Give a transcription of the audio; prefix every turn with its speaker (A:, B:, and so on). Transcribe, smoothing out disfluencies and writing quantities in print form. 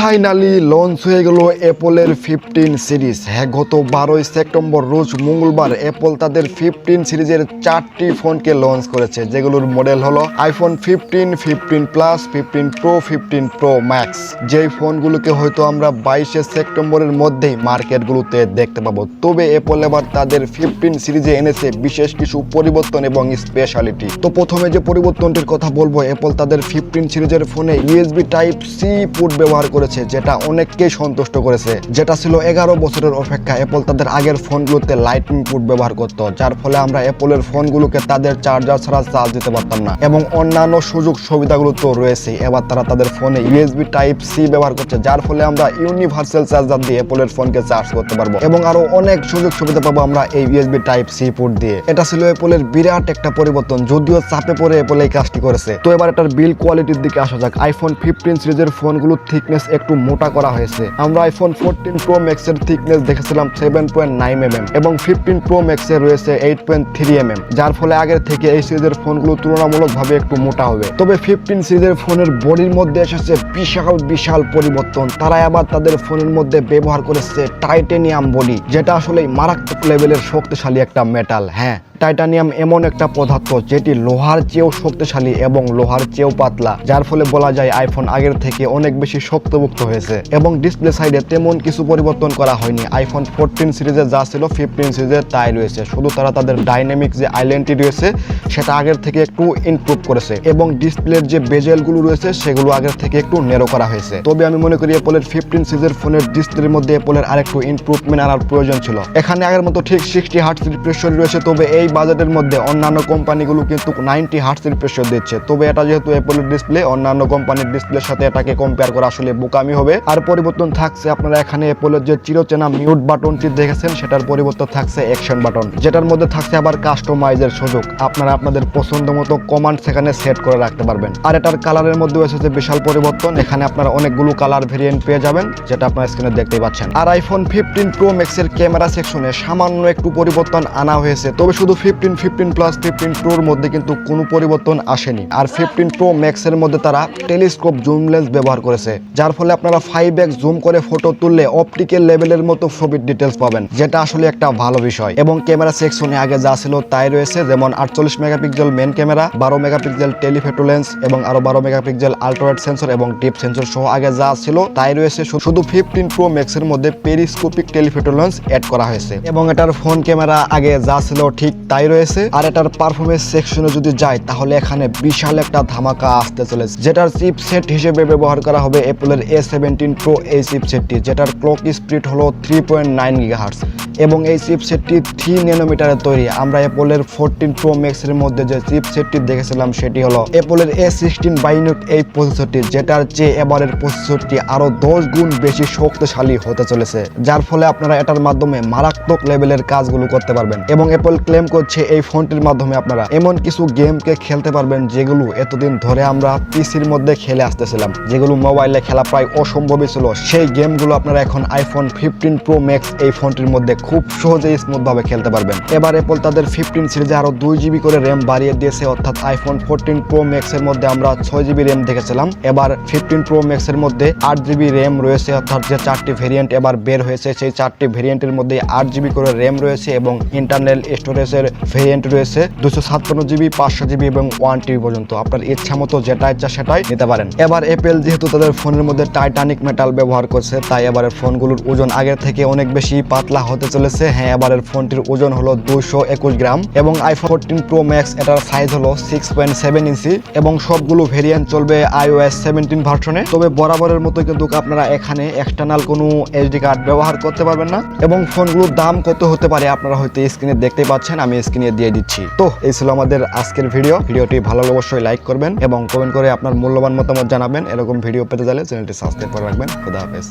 A: Finally launch হয়ে গেল অ্যাপলের 15 series. হ্যাঁ, গত 12 সেপ্টেম্বর রোজ মঙ্গলবার অ্যাপল তাদের 15 সিরিজের 4টি ফোনকে লঞ্চ করেছে, যেগুলোর মডেল হলো iPhone 15, 15 plus, 15 pro, 15 pro max. যেই ফোনগুলোকে হয়তো আমরা 22 সেপ্টেম্বরের মধ্যেই মার্কেটগুলোতে দেখতে পাবো। তবে অ্যাপল এবার তাদের 15 সিরিজে এনেছে বিশেষ কিছু পরিবর্তন এবং স্পেশালিটি। তো প্রথমে যে পরিবর্তনটির কথা বলবো, অ্যাপল তাদের 15 সিরিজের ফোনে USB টাইপ সি পোর্ট ব্যবহার করেছে, যেটা অনেককেই সন্তুষ্ট করেছে। যেটা ছিল 11 বছরের অপেক্ষা। অ্যাপল তাদের আগের ফোনগুলোতে লাইটনিং পোর্ট ব্যবহার করত, যার ফলে আমরা অ্যাপলের ফোনগুলোকে তাদের চার্জার ছাড়া চার্জ দিতে পারতাম না। এবং অন্যান্য সুযোগ সুবিধাগুলো তো রয়েছে। এবার তারা তাদের ফোনে USB টাইপ সি ব্যবহার করছে, যার ফলে আমরা ইউনিভার্সাল চার্জার দিয়ে অ্যাপলের ফোনকে চার্জ করতে পারবো এবং আরো অনেক সুযোগ সুবিধা পাবো আমরা এই USB টাইপ সি পোর্ট দিয়ে। এটা ছিল অ্যাপলের বিরাট একটা পরিবর্তন, যদিও চাপে পড়ে অ্যাপল এই কাজটি করেছে। তো এবার এটার বিল্ড কোয়ালিটির দিকে আসা যাক। আইফোন 15 সিরিজের ফোনগুলোর থিকনেস একটু মোটা করা হয়েছে। আমরা আইফোন 14 প্রো ম্যাক্স এর থিকনেস দেখেছিলাম 7.9 mm এবং 15 প্রো ম্যাক্স এর রয়েছে 8.3 mm, যার ফলে আগের থেকে এই সিরিজের ফোনগুলো তুলনামূলকভাবে একটু মোটা হবে। তবে 15 সিরিজের ফোনের বডির মধ্যে এসেছে বিশাল পরিবর্তন। তারা আবার তাদের ফোনের মধ্যে ব্যবহার করেছে টাইটানিয়াম বডি, যেটা আসলে মারাত্মক লেভেলের শক্তিশালী একটা মেটাল। হ্যাঁ, টাইটানিয়াম এমন একটা পদার্থ যেটি লোহার চেয়েও শক্তিশালী এবং লোহার চেয়েও পাতলা, যার ফলে বলা যায় আইফোন আগের থেকে অনেক বেশি শক্তপোক্ত হয়েছে। এবং ডিসপ্লে সাইডে তেমন কিছু পরিবর্তন করা হয়নি। আইফোন 14 সিরিজে যা ছিল 15 সিরিজে তাই রয়েছে, শুধু তারা তাদের ডাইনামিক যে আইল্যান্ডটি রয়েছে সেটা আগের থেকে একটু ইমপ্রুভ করেছে এবং ডিসপ্লের যে বেজেলগুলো রয়েছে সেগুলো আগের থেকে একটু নেরো করা হয়েছে। তবে আমি মনে করি অ্যাপলের 15 সিরিজের ফোনের ডিসপ্লের মধ্যে অ্যাপলের আরেকটু ইমপ্রুভমেন্ট আনার প্রয়োজন ছিল। এখানে আগের মতো ঠিক 60 হার্টজ রিফ্রেশ রেট রয়েছে, তবে এই বাজেটের মধ্যে অন্যান্য কোম্পানিগুলো কিন্তু 90 হার্টজ রিফ্রেশ রেট দিচ্ছে। তবে এটা যেহেতু অ্যাপলের ডিসপ্লে, অন্যান্য কোম্পানির ডিসপ্লের সাথে এটাকে কম্পেয়ার করা আসলে বোকামি হবে। আর পরিবর্তন থাকছে আপনারা এখানে অ্যাপলের যে চিরচেনা মিউট বাটনটি দেখেছেন সেটার পরিবর্তন থাকছে অ্যাকশন বাটন, যেটার মধ্যে থাকছে আবার কাস্টমাইজের সুযোগ। আপনারা আপনাদের পছন্দ মতো কমান্ড সেখানে সেট করে রাখতে পারবেন। আর এটার কালারের মধ্যে এসেছে বিশাল পরিবর্তন। এখানে আপনারা অনেকগুলো কালার ভেরিয়েন্ট পেয়ে যাবেন, যেটা আপনারা স্ক্রিনে দেখতেই পাচ্ছেন। আর আইফোন 15 প্রো ম্যাক্স এর ক্যামেরা সেকশনে সামান্য একটু পরিবর্তন আনা হয়েছে, তবে শুধু 15, 15 প্লাস, 15 প্রোর মধ্যে কিন্তু কোনো পরিবর্তন আসেনি। আর 15 প্রো ম্যাক্স এর মধ্যে তারা টেলিস্কোপ জুম লেন্স ব্যবহার করেছে, যার ফলে আপনারা 5x জুম করে ফটো তুললে অপটিক্যাল লেভেলের মতো ছবির ডিটেলস পাবেন, যেটা আসলে একটা ভালো বিষয়। এবং ক্যামেরা সেকশনে আগে যা ছিল তাই রয়েছে, যেমন 48 megapixel main camera, 12 megapixel telephoto lens এবং আরো 12 মেগাপিক্সেল আল্ট্রাওয়াইড সেন্সর এবং ডিপ সেন্সর সহ আগে যা ছিল তাই রয়েছে। শুধু 15 প্রো ম্যাক্স এর মধ্যে পেরিস্কোপিক টেলিফোটো লেন্স অ্যাড করা হয়েছে এবং এটার ফোন ক্যামেরা আগে যা ছিল ঠিক তাই রয়েছে। আর এটার পারফরমেন্স সেকশনে যদি যায় তাহলে এখানে বিশাল একটা ধামাকা আসতে চলেছে, যেটার চিপসেট হিসেবে ব্যবহার করা হবে অ্যাপলের A17 প্রো এই চিপসেটটি, যেটার ক্লক স্পিড হলো 3.9 গিগাহার্টজ এবং এই চিপসেটটি 3 ন্যানোমিটারের তৈরি। আমরা অ্যাপলের 14 প্রো ম্যাক্স এর মধ্যে যে চিপসেটটি দেখেছিলাম সেটি হলো অ্যাপলের A16 বাইনোট এই প্রসেসরটি, যেটার চেয়ে এবারের প্রসেসরটি আরো 10 গুণ বেশি শক্তিশালী হতে চলেছে, যার ফলে আপনারা এটার মাধ্যমে মারাত্মক লেভেলের কাজগুলো করতে পারবেন। এবং অ্যাপল ক্লেম করছে এই ফোনটির মাধ্যমে আপনারা এমন কিছু গেমকে খেলতে পারবেন যেগুলো এতদিন ধরে আমরা পিসির মধ্যে খেলে আসতেছিলাম, যেগুলো মোবাইলে খেলা প্রায় অসম্ভবই ছিল। সেই গেমগুলো আপনারা এখন আইফোন 15 প্রো ম্যাক্স এই ফোনটির মধ্যে খুব সহজেই স্মুথ ভাবে খেলতে পারবেন। এবার অ্যাপল তাদের 15 সিরিজে আরো 2 জিবি করে র্যাম বাড়িয়ে দিয়েছে, অর্থাৎ আইফোন 14 প্রো ম্যাক্স এর মধ্যে আমরা 6 জিবি র্যাম দেখেছিলাম, এবার 15 প্রো ম্যাক্স এর মধ্যে 8 জিবি র্যাম রয়েছে। অর্থাৎ যে 4টি ভেরিয়েন্ট এবার বের হয়েছে সেই 4টি ভেরিয়েন্টের মধ্যে 8 জিবি করে র্যাম রয়েছে এবং ইন্টারনাল স্টোরেজের ভেরিয়েন্ট রয়েছে 256 জিবি, 500 জিবি এবং 1 টিবি পর্যন্ত। আপনার ইচ্ছা মতো যেটা ইচ্ছা সেটাই নিতে পারেন। এবার অ্যাপল যেহেতু তাদের ফোনের মধ্যে টাইটানিক মেটাল ব্যবহার করছে, তাই এবারের ফোনগুলোর ওজন আগের থেকে অনেক বেশি পাতলা হতে চলেছে। হ্যাঁ, এবারের ফোনটির ওজন হলো 221 গ্রাম এবং আইফোন 14 প্রো ম্যাক্স এটার সাইজ হলো 6.7 ইঞ্চি এবং সবগুলো ভেরিয়েন্ট চলবে iOS 17 ভার্সনে। তবে বরাবরের মতো কিন্তু আপনারা এখানে এক্সটার্নাল কোনো SD কার্ড ব্যবহার করতে পারবেন না। এবং ফোনগুলোর দাম কত হতে পারে আপনারা হয়তো স্ক্রিনে দেখতেই পাচ্ছেন, আমি স্ক্রিনে দিয়ে দিচ্ছি। তো এই ছিল আমাদের আজকের ভিডিওটি ভালো লাগলে অবশ্যই লাইক করবেন এবং কমেন্ট করে আপনার মূল্যবান মতামত জানাবেন। এরকম ভিডিও পেতে চাইলে চ্যানেলটি সাবস্ক্রাইব করে রাখবেন। খোদা হাফেজ।